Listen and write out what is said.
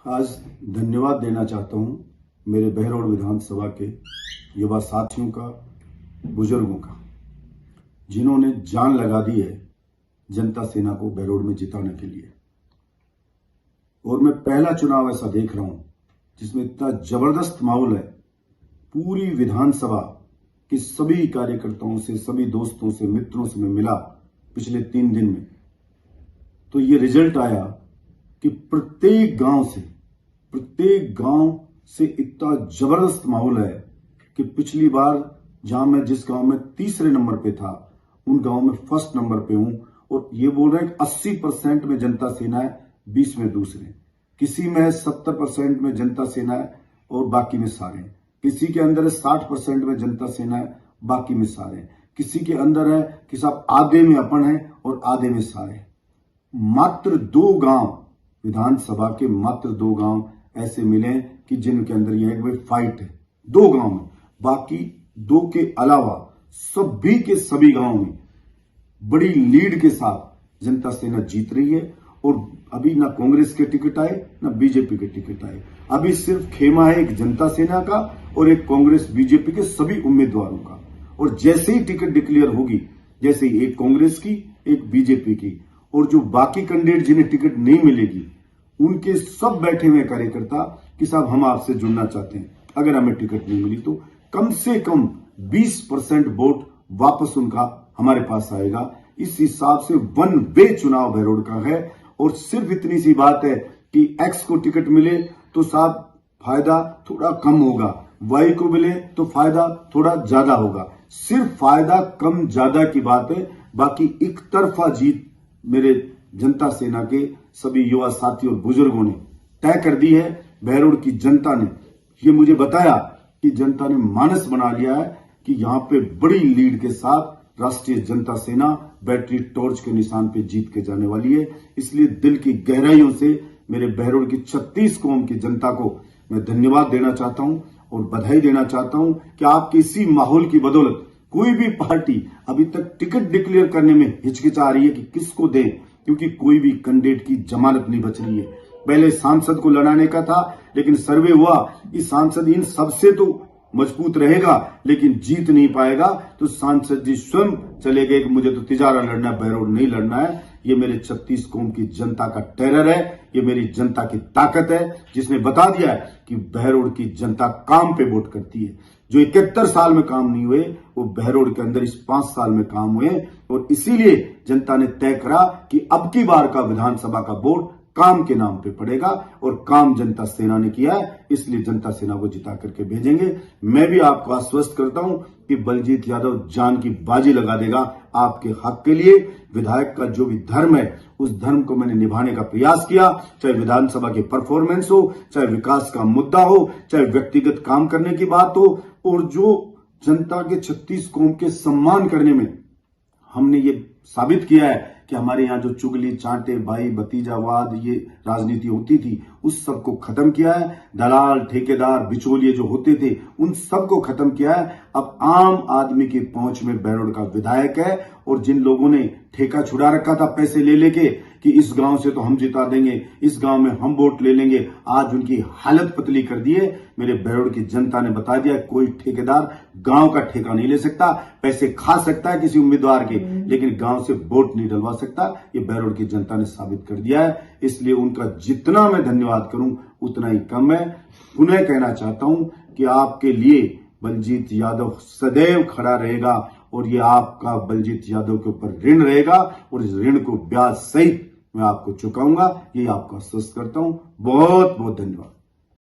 आज धन्यवाद देना चाहता हूं मेरे बहरौड़ विधानसभा के युवा साथियों का, बुजुर्गों का, जिन्होंने जान लगा दी है जनता सेना को बहरौड़ में जिताने के लिए। और मैं पहला चुनाव ऐसा देख रहा हूं जिसमें इतना जबरदस्त माहौल है। पूरी विधानसभा के सभी कार्यकर्ताओं से, सभी दोस्तों से, मित्रों से मैं मिला पिछले 3 दिन में, तो ये रिजल्ट आया कि प्रत्येक गांव से इतना जबरदस्त माहौल है कि पिछली बार जहां मैं जिस गांव में तीसरे नंबर पे था, उन गांव में फर्स्ट नंबर पे हूं। और ये बोल रहे हैं 80% में जनता सेना है, 20 में दूसरे, किसी में है 70% में जनता सेना है और बाकी में सारे हैं, किसी के अंदर है 60% में जनता सेना है, बाकी में सारे हैं, किसी के अंदर है कि साहब आधे में अपन है और आधे में सारे हैं। मात्र 2 गांव, विधानसभा के मात्र 2 गांव ऐसे मिले कि जिनके अंदर यह एक फाइट है 2 गांव में। बाकी 2 के अलावा सभी के सभी गांव में बड़ी लीड के साथ जनता सेना जीत रही है। और अभी ना कांग्रेस के टिकट आए ना बीजेपी के टिकट आए, अभी सिर्फ खेमा है एक जनता सेना का और एक कांग्रेस बीजेपी के सभी उम्मीदवारों का। और जैसे ही टिकट डिक्लेयर होगी, जैसे ही एक कांग्रेस की, एक बीजेपी की, और जो बाकी कैंडिडेट जिन्हें टिकट नहीं मिलेगी, उनके सब बैठे हुए कार्यकर्ता कि साहब हम आपसे जुड़ना चाहते हैं, अगर हमें टिकट नहीं मिली तो कम से कम 20% वोट वापस उनका हमारे पास आएगा। इस हिसाब से वन वे चुनाव बहरौड़ का है। और सिर्फ इतनी सी बात है कि एक्स को टिकट मिले तो साहब फायदा थोड़ा कम होगा, वाई को मिले तो फायदा थोड़ा ज्यादा होगा। सिर्फ फायदा कम ज्यादा की बात है, बाकी एक तरफा जीत मेरे जनता सेना के सभी युवा साथी और बुजुर्गों ने तय कर दी है। बहरौड़ की जनता ने ये मुझे बताया कि जनता ने मानस बना लिया है कि यहां पे बड़ी लीड के साथ राष्ट्रीय जनता सेना बैटरी टॉर्च के निशान पे जीत के जाने वाली है। इसलिए दिल की गहराइयों से मेरे बहरौड़ की 36 कौम की जनता को मैं धन्यवाद देना चाहता हूं और बधाई देना चाहता हूं कि आपके इसी माहौल की बदौलत कोई भी पार्टी अभी तक टिकट डिक्लेयर करने में हिचकिचा रही है कि किसको दें, क्योंकि कोई भी कैंडिडेट की जमानत नहीं बच रही है। पहले सांसद को लड़ाने का था, लेकिन सर्वे हुआ इस सांसद इन सबसे तो मजबूत रहेगा लेकिन जीत नहीं पाएगा। तो सांसद जी स्वयं चले गए कि मुझे तो तिजारा लड़ना है, बहरौड़ नहीं लड़ना है। ये मेरे 36 कौम की जनता का टेरर है, ये मेरी जनता की ताकत है, जिसने बता दिया है कि बहरौड़ की जनता काम पे वोट करती है। जो 71 साल में काम नहीं हुए वो बहरौड़ के अंदर इस 5 साल में काम हुए। और इसीलिए जनता ने तय करा कि अब की बार का विधानसभा का वोट काम के नाम पे पड़ेगा और काम जनता सेना ने किया है, इसलिए जनता सेना को जिता करके भेजेंगे। मैं भी आपको आश्वस्त करता हूं कि बलजीत यादव जान की बाजी लगा देगा आपके हक के लिए। विधायक का जो भी धर्म है उस धर्म को मैंने निभाने का प्रयास किया, चाहे विधानसभा की परफॉर्मेंस हो, चाहे विकास का मुद्दा हो, चाहे व्यक्तिगत काम करने की बात हो। और जो जनता के 36 कौम के सम्मान करने में हमने ये साबित किया है कि हमारे यहाँ जो चुगली, चांटे, भाई भतीजावाद, ये राजनीति होती थी, उस सब को खत्म किया है। दलाल, ठेकेदार, बिचौलिए जो होते थे, उन सब को खत्म किया है। अब आम आदमी की पहुंच में बहरौड़ का विधायक है। और जिन लोगों ने ठेका छुड़ा रखा था पैसे ले लेके कि इस गांव से तो हम जिता देंगे, इस गांव में हम वोट ले लेंगे, आज उनकी हालत पतली कर दी है। मेरे बहरौड़ की जनता ने बता दिया कोई ठेकेदार गांव का ठेका नहीं ले सकता, पैसे खा सकता है किसी उम्मीदवार के, लेकिन गांव से वोट नहीं डलवा सकता। ये बहरौड़ की जनता ने साबित कर दिया है। इसलिए उनका जितना मैं धन्यवाद करूं उतना ही कम है। पुनः कहना चाहता हूं कि आपके लिए बलजीत यादव सदैव खड़ा रहेगा और ये आपका बलजीत यादव के ऊपर ऋण रहेगा और इस ऋण को ब्याज सहित मैं आपको चुकाऊंगा, ये आपको आश्वस्त करता हूं। बहुत बहुत धन्यवाद।